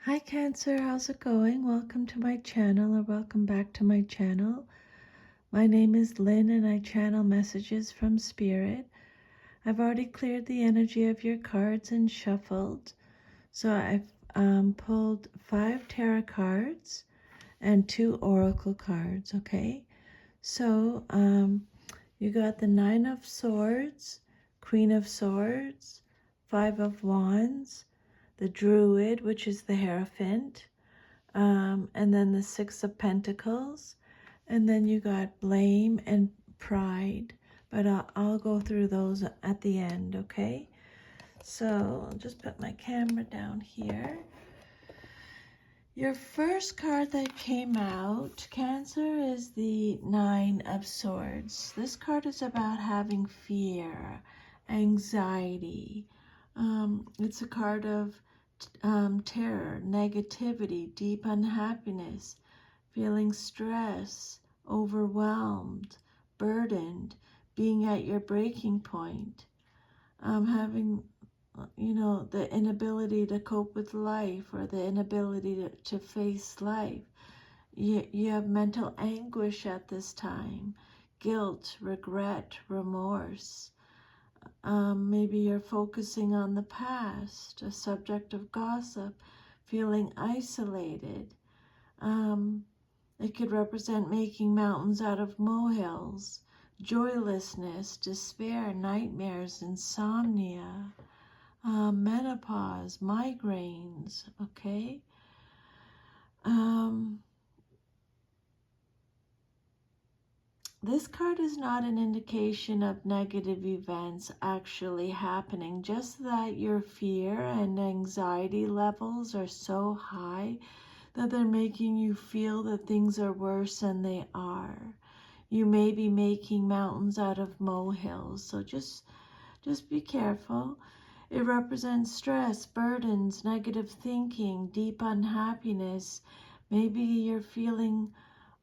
Hi Cancer, how's it going? Welcome to my channel or welcome back to my channel. My name is Lynn and I channel messages from Spirit. I've already cleared the energy of your cards and shuffled. So I've pulled 5 tarot cards and 2 oracle cards, okay? So you got the 9 of Swords, Queen of Swords, 5 of Wands, the Druid, which is the Hierophant, and then the 6 of Pentacles, and then you got blame and pride, but I'll go through those at the end, okay? So I'll just put my camera down here. Your first card that came out, Cancer, is the 9 of Swords. This card is about having fear, anxiety. It's a card of terror, negativity, deep unhappiness, feeling stress, overwhelmed, burdened, being at your breaking point, having, the inability to cope with life or the inability to face life. You have mental anguish at this time, guilt, regret, remorse. Maybe you're focusing on the past, a subject of gossip, feeling isolated. It could represent making mountains out of molehills, joylessness, despair, nightmares, insomnia, menopause, migraines, okay? This card is not an indication of negative events actually happening, just that your fear and anxiety levels are so high that they're making you feel that things are worse than they are. You may be making mountains out of molehills, so just be careful. It represents stress, burdens, negative thinking, deep unhappiness. Maybe you're feeling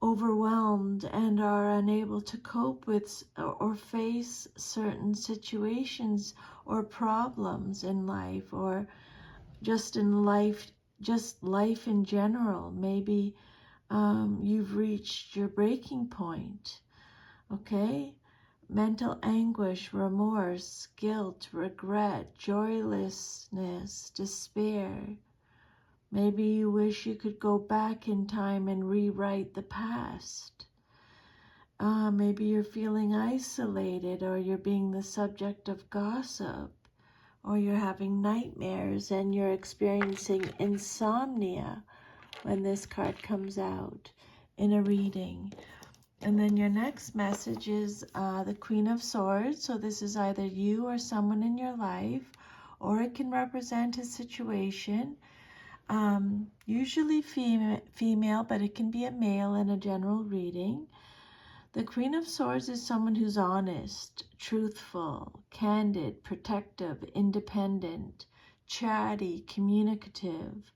overwhelmed and are unable to cope with or face certain situations or problems in life, or just in life, just life in general. Maybe you've reached your breaking point, okay? Mental anguish, remorse, guilt, regret, joylessness, despair. Maybe you wish you could go back in time and rewrite the past. Maybe you're feeling isolated, or you're being the subject of gossip, or you're having nightmares and you're experiencing insomnia when this card comes out in a reading. And then your next message is the Queen of Swords. So this is either you or someone in your life, or it can represent a situation. Usually female, but it can be a male in a general reading. The Queen of Swords is someone who's honest, truthful, candid, protective, independent, chatty, communicative,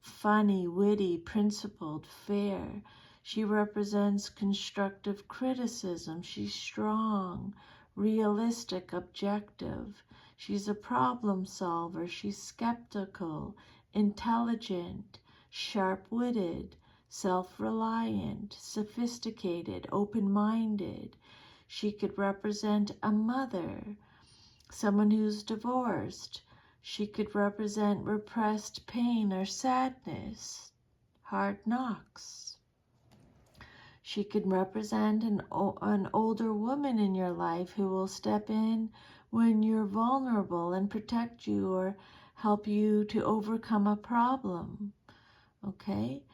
funny, witty, principled, fair. She represents constructive criticism. She's strong, realistic, objective. She's a problem solver. She's skeptical, intelligent, sharp-witted, self-reliant, sophisticated, open-minded. She could represent a mother, someone who's divorced. She could represent repressed pain or sadness, hard knocks. She could represent an older woman in your life who will step in when you're vulnerable and protect you or help you to overcome a problem, okay?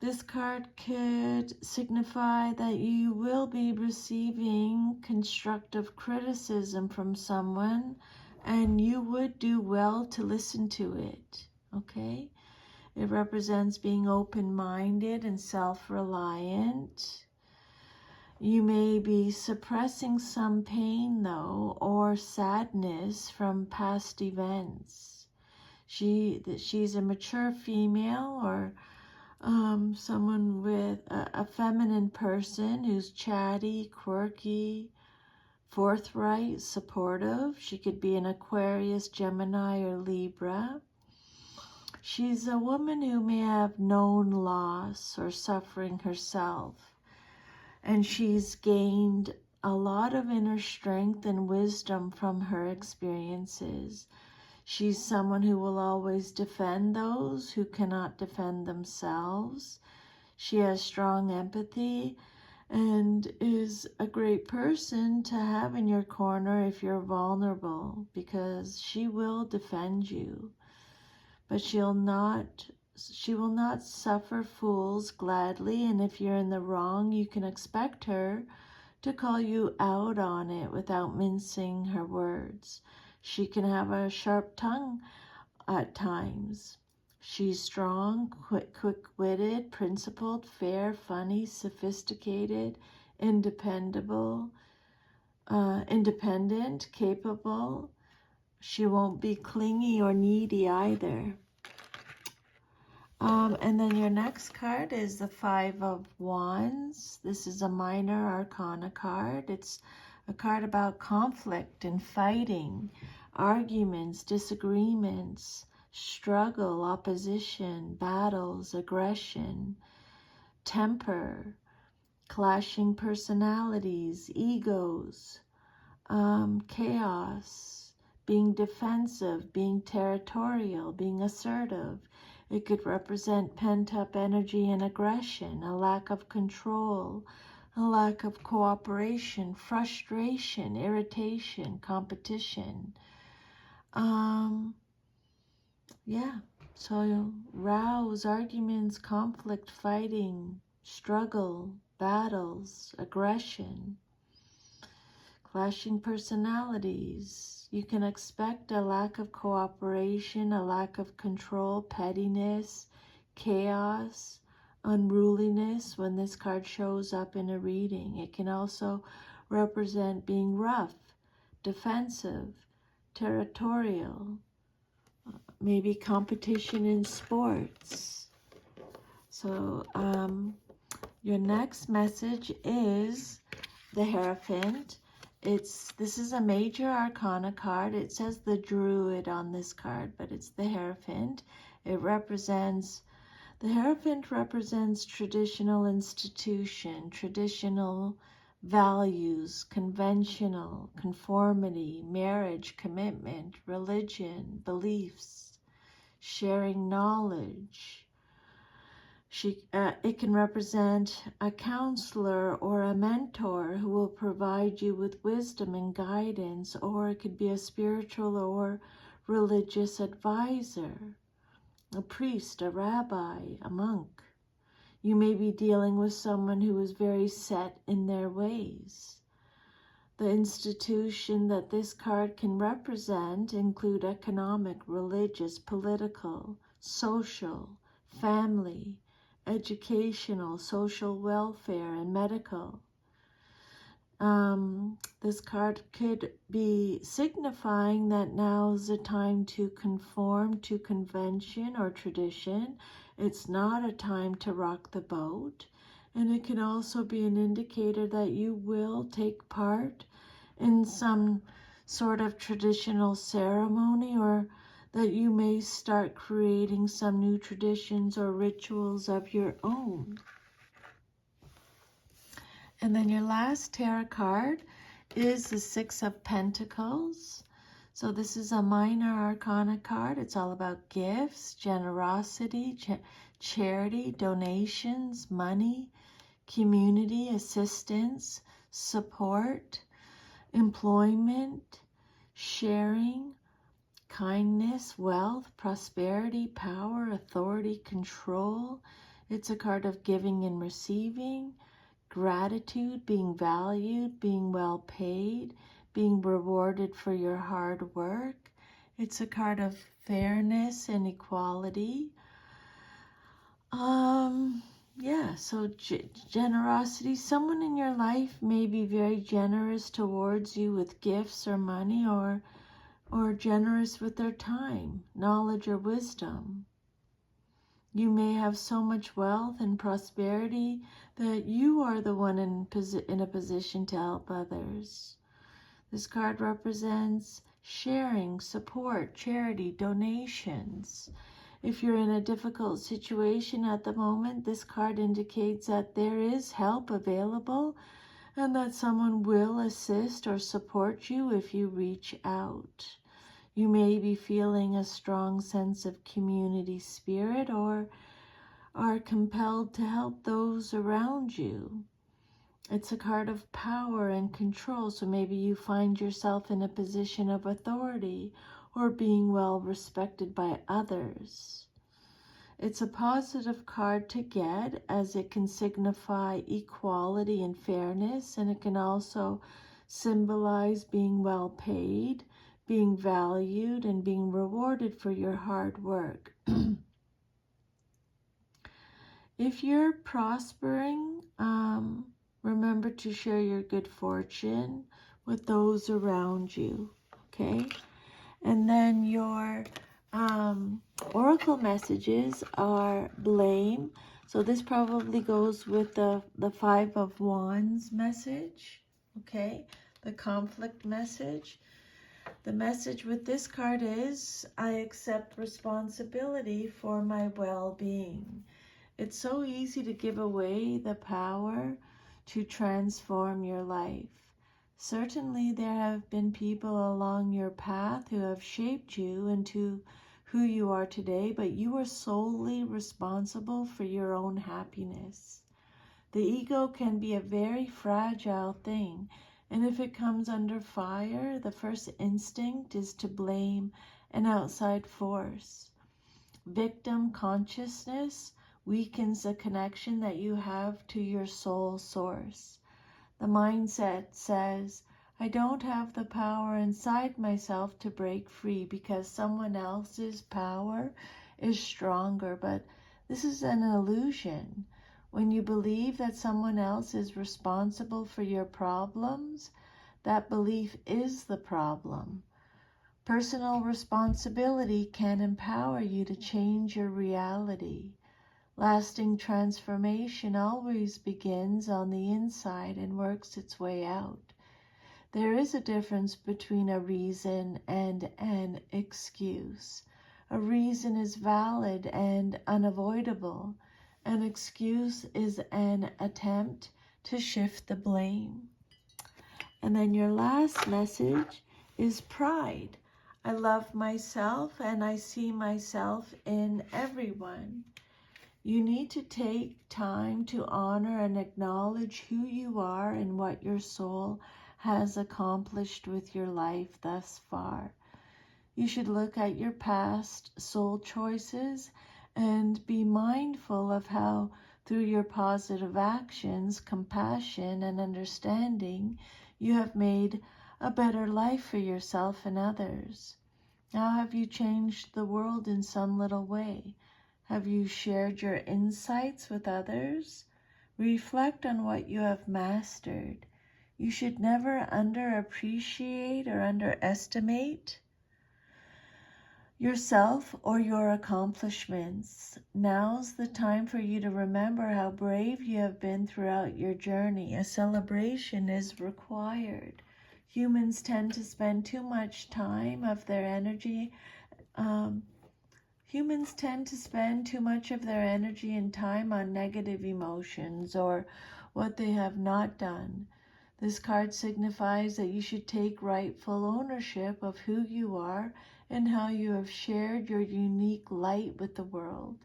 This card could signify that you will be receiving constructive criticism from someone, and you would do well to listen to it, okay? It represents being open-minded and self-reliant. You may be suppressing some pain, though, or sadness from past events. She's a mature female, or someone with a feminine person who's chatty, quirky, forthright, supportive. She could be an Aquarius, Gemini, or Libra. She's a woman who may have known loss or suffering herself, and she's gained a lot of inner strength and wisdom from her experiences. She's someone who will always defend those who cannot defend themselves. She has strong empathy and is a great person to have in your corner if you're vulnerable, because she will defend you. But she will not suffer fools gladly, and if you're in the wrong, you can expect her to call you out on it without mincing her words. She can have a sharp tongue at times. She's strong, quick-witted, principled, fair, funny, sophisticated, independent, capable. She won't be clingy or needy either. And then your next card is the Five of Wands. This is a minor arcana card. It's a card about conflict and fighting, arguments, disagreements, struggle, opposition, battles, aggression, temper, clashing personalities, egos, chaos, being defensive, being territorial, being assertive. It could represent pent-up energy and aggression, a lack of control, a lack of cooperation, frustration, irritation, competition. So rows, arguments, conflict, fighting, struggle, battles, aggression, clashing personalities. You can expect a lack of cooperation, a lack of control, pettiness, chaos, unruliness when this card shows up in a reading. It can also represent being rough, defensive, territorial, maybe competition in sports. So your next message is the Hierophant. This is a major arcana card. It says the Druid on this card, but it's the Hierophant. The Hierophant represents traditional institution, traditional values, conventional, conformity, marriage, commitment, religion, beliefs, sharing knowledge. It can represent a counselor or a mentor who will provide you with wisdom and guidance, or it could be a spiritual or religious advisor, a priest, a rabbi, a monk. You may be dealing with someone who is very set in their ways. The institution that this card can represent include economic, religious, political, social, family, educational, social welfare, and medical. This card could be signifying that now is the time to conform to convention or tradition. It's not a time to rock the boat. And it can also be an indicator that you will take part in some sort of traditional ceremony, or that you may start creating some new traditions or rituals of your own. And then your last tarot card is the Six of Pentacles. So this is a minor arcana card. It's all about gifts, generosity, charity, donations, money, community, assistance, support, employment, sharing, kindness, wealth, prosperity, power, authority, control. It's a card of giving and receiving, gratitude, being valued, being well paid, being rewarded for your hard work. It's a card of fairness and equality. So generosity. Someone in your life may be very generous towards you with gifts or money, or generous with their time, knowledge, or wisdom. You may have so much wealth and prosperity that you are the one in a position to help others. This card represents sharing, support, charity, donations. If you're in a difficult situation at the moment, this card indicates that there is help available and that someone will assist or support you if you reach out. You may be feeling a strong sense of community spirit or are compelled to help those around you. It's a card of power and control, so maybe you find yourself in a position of authority or being well respected by others. It's a positive card to get as it can signify equality and fairness, and it can also symbolize being well paid, being valued, and being rewarded for your hard work. If you're prospering, remember to share your good fortune with those around you, okay? And then your oracle messages are blame. So this probably goes with the Five of Wands message, okay? The conflict message. The message with this card is, I accept responsibility for my well-being. It's so easy to give away the power to transform your life. Certainly there have been people along your path who have shaped you into who you are today, but you are solely responsible for your own happiness. The ego can be a very fragile thing, and if it comes under fire, the first instinct is to blame an outside force. Victim consciousness weakens the connection that you have to your soul source. The mindset says, I don't have the power inside myself to break free because someone else's power is stronger. But this is an illusion. When you believe that someone else is responsible for your problems, that belief is the problem. Personal responsibility can empower you to change your reality. Lasting transformation always begins on the inside and works its way out. There is a difference between a reason and an excuse. A reason is valid and unavoidable. An excuse is an attempt to shift the blame. And then your last message is pride. I love myself and I see myself in everyone. You need to take time to honor and acknowledge who you are and what your soul has accomplished with your life thus far. You should look at your past soul choices and be mindful of how, through your positive actions, compassion, and understanding, you have made a better life for yourself and others. How have you changed the world in some little way? Have you shared your insights with others? Reflect on what you have mastered. You should never underappreciate or underestimate yourself or your accomplishments. Now's the time for you to remember how brave you have been throughout your journey. A celebration is required. Humans tend to spend too much time of their energy Humans tend to spend too much of their energy and time on negative emotions or what they have not done. This card signifies that you should take rightful ownership of who you are and how you have shared your unique light with the world.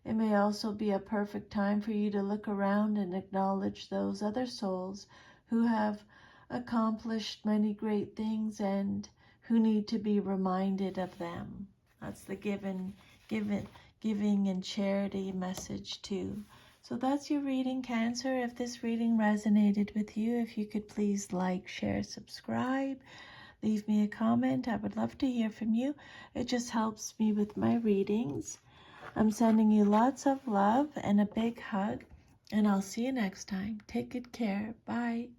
It may also be a perfect time for you to look around and acknowledge those other souls who have accomplished many great things and who need to be reminded of them. That's the giving and charity message too. So that's your reading, Cancer. If this reading resonated with you, if you could please like, share, subscribe, leave me a comment. I would love to hear from you. It just helps me with my readings. I'm sending you lots of love and a big hug, and I'll see you next time. Take good care. Bye.